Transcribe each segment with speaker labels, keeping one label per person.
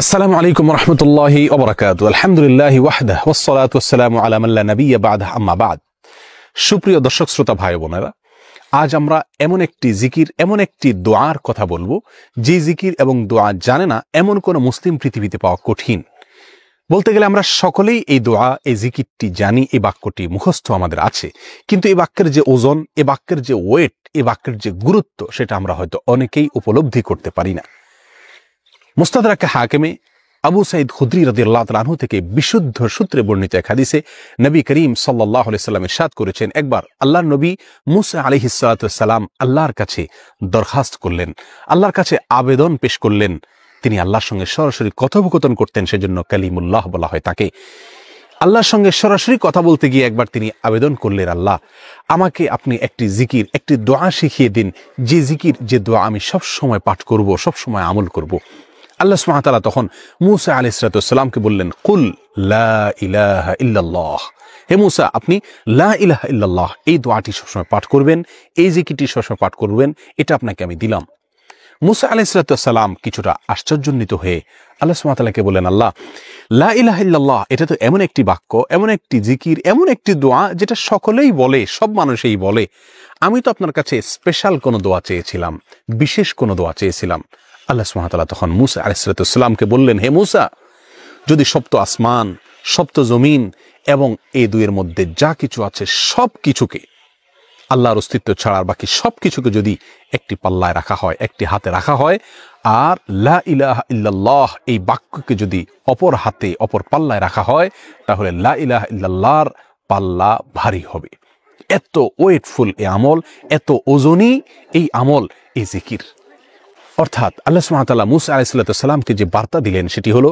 Speaker 1: আসসালামু আলাইকুম রহমতুল্লাহি ওয়া বারাকাতুহু। আলহামদুলিল্লাহি ওয়াহদাহ ওয়াসসালাতু ওয়াসসালামু আলা মান লা নাবিয়্যা বা'দাহ, আম্মা বা'দ। সুপ্রিয় দর্শক শ্রোতা ভাই বোনেরা, আজ আমরা এমন একটি জিকির, এমন একটি দোয়ার কথা বলবো যে জিকির এবং দোয়া জানে না এমন কোন মুসলিম পৃথিবীতে পাওয়া কঠিন। বলতে গেলে আমরা সকলেই এই দোয়া, এই জিকিরটি জানি, এই বাক্যটি মুখস্থ আমাদের আছে, কিন্তু এই বাক্যের যে ওজন, এই বাক্যের যে ওয়েট, এই বাক্যের যে গুরুত্ব, সেটা আমরা হয়তো অনেকেই উপলব্ধি করতে পারি না। মুস্তাদরাক হাকিমে আবু সাঈদ খুদরি রাদিয়াল্লাহু তাআলা আনহু থেকে বিশুদ্ধ সূত্রে বর্ণিত এক হাদিসে নবী করিম সাল্লাল্লাহু আলাইহি সাল্লাম ইরশাদ করেছেন, একবার আল্লাহর নবী মুসা আলাইহিস সালাতু ওয়াস সালাম আল্লাহর কাছে দরখাস্ত করলেন, আল্লাহর কাছে আবেদন পেশ করলেন। তিনি আল্লাহর সঙ্গে সরাসরি কথোপকথন করতেন, সেজন্য কালিমুল্লাহ বলা হয় তাকে। আল্লাহর সঙ্গে সরাসরি কথা বলতে গিয়ে একবার তিনি আবেদন করলেন, আল্লাহ আমাকে আপনি একটি জিকির, একটি দোয়া শিখিয়ে দিন, যে জিকির, যে দোয়া আমি সব সময় পাঠ করব, সব সময় আমল করব। আল্লাহ সুবহানাহু ওয়া তাআলা তখন মূসা আলাইহিস সালাতু ওয়াস সালামকে বললেন, কুল লা ইলাহা ইল্লাল্লাহ, হে মূসা আপনি লা ইলাহা ইল্লাল্লাহ এই দোয়াটি সবসময় পাঠ করবেন, এই জিকিরটি সবসময় পাঠ করবেন, এটা আপনাকে আমি দিলাম। মূসা আলাইহিস সালাতু ওয়াস সালাম কিছুটা আশ্চর্যান্বিত হয়ে আল্লাহ সুবহানাহু ওয়া তাআলাকে বললেন, আল্লাহ লা ইলাহা ইল্লাল্লাহ এটা তো এমন একটি বাক্য, এমন একটি জিকির, এমন একটি দোয়া যেটা সকলেই বলে, সব মানুষই বলে। আমি তো আপনার কাছে স্পেশাল কোনো দোয়া চেয়েছিলাম, বিশেষ কোনো দোয়া চেয়েছিলাম। আল্লাহ সুবহানাহু ওয়া তাআলা তখন মূসা আলাইহিস সালাতু ওয়াস সালামকে বললেন, হে মূসা, যদি সপ্ত আসমান, সপ্ত জমিন এবং এই দুইয়ের মধ্যে যা কিছু আছে সব কিছুকে, আল্লাহর অস্তিত্ব ছাড়া বাকি সব কিছুকে যদি একটি পাল্লায় রাখা হয়, একটি হাতে রাখা হয়, আর লা ইলাহা ইল্লাল্লাহ এই বাক্যকে যদি অপর হাতে, অপর পাল্লায় রাখা হয়, তাহলে লা ইলাহা ইল্লাল্লাহর পাল্লা ভারী হবে। এত ওয়েটফুল এই আমল, এত ওজনী এই আমল, এই জিকির। অর্থাৎ আল্লাহ সুবহানাহু ওয়া তাআলা মূসা আলাইহিস সালামকে যে বার্তা দিলেন সেটি হলো,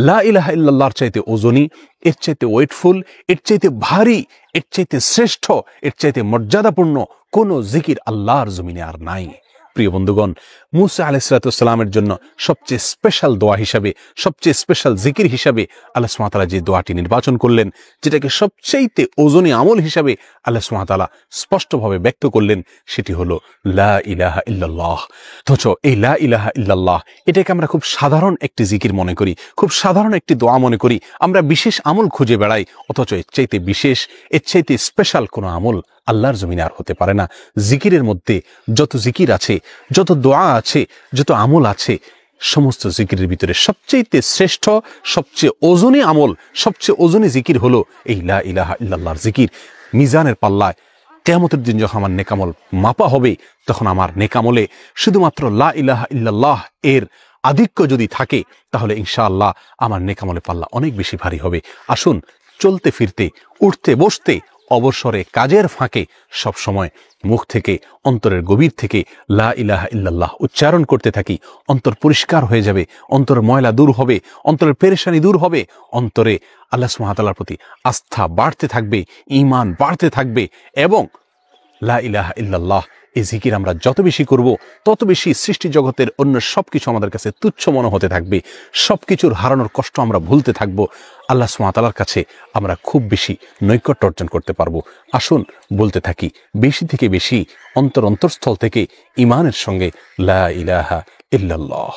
Speaker 1: লা ইলাহা ইল্লাল্লাহর চাইতে ওজনী, এর চাইতে ওয়েটফুল, এর চাইতে ভারী, এর চাইতে শ্রেষ্ঠ, এর চাইতে মর্যাদাপূর্ণ কোন জিকির আল্লাহর জমিনে আর নাই। প্রিয় বন্ধুগণ, মূসা আলাইহিস সালামের জন্য সবচেয়ে স্পেশাল দোয়া হিসাবে, সবচেয়ে স্পেশাল জিকির হিসাবে আল্লাহ সুবহানাহু ওয়া তাআলা যে দোয়াটি নির্বাচন করলেন, যেটাকে সবচেয়ে ওজনী আমল হিসাবে আল্লাহ সুবহানাহু ওয়া তাআলা স্পষ্টভাবে ব্যক্ত করলেন, সেটি হলো লা ইলাহা ইল্লাল্লাহ। অথচ এই লা ইলাহা ইল্লাল্লাহ এটাকে আমরা খুব সাধারণ একটি জিকির মনে করি, খুব সাধারণ একটি দোয়া মনে করি, আমরা বিশেষ আমল খুঁজে বেড়াই। অথচ এর চাইতে বিশেষ, এর চাইতে স্পেশাল কোনো আমল আল্লাহর জমিনে আর হতে পারে না। জিকিরের মধ্যে যত জিকির আছে, যত দোয়া আছে, যত আমল আছে, সমস্ত জিকিরের ভিতরে সবচেয়ে শ্রেষ্ঠ, সবচেয়ে ওজনী আমল, সবচেয়ে ওজনী জিকির হলো এই লা ইলাহা ইল্লাল্লাহর জিকির। মিজানের পাল্লায় কিয়ামতের দিন যখন আমার নেকামল মাপা হবে, তখন আমার নেকামলে শুধুমাত্র লা ইলাহা ইল্লাল্লাহ এর আধিক্য যদি থাকে, তাহলে ইনশাআল্লাহ আমার নেকামলে পাল্লা অনেক বেশি ভারী হবে। আসুন, চলতে ফিরতে, উঠতে বসতে, অবসরে, কাজের ফাঁকে সব সময় মুখ থেকে, অন্তরের গভীর থেকে লা ইলাহা ইল্লাল্লাহ উচ্চারণ করতে থাকি। অন্তর পরিষ্কার হয়ে যাবে, অন্তরের ময়লা দূর হবে, অন্তরের পেরেশানি দূর হবে, অন্তরে আল্লাহ সুবহানাহু ওয়া তাআলার প্রতি আস্থা বাড়তে থাকবে, ঈমান বাড়তে থাকবে। এবং লা ইলাহা ইল্লাল্লাহ এই জিকির আমরা যত বেশি করব, তত বেশি সৃষ্টি জগতের অন্য সবকিছু আমাদের কাছে তুচ্ছ মনে হতে থাকবে। সবকিছুর হারানোর কষ্ট আমরা ভুলতে থাকবো। আল্লাহ সুবহানাহু ওয়া তাআলার কাছে আমরা খুব বেশি নৈকট্য অর্জন করতে পারবো। আসুন বলতে থাকি বেশি থেকে বেশি, অন্তরস্থল থেকে ঈমানের সঙ্গে লা ইলাহা ইল্লাল্লাহ।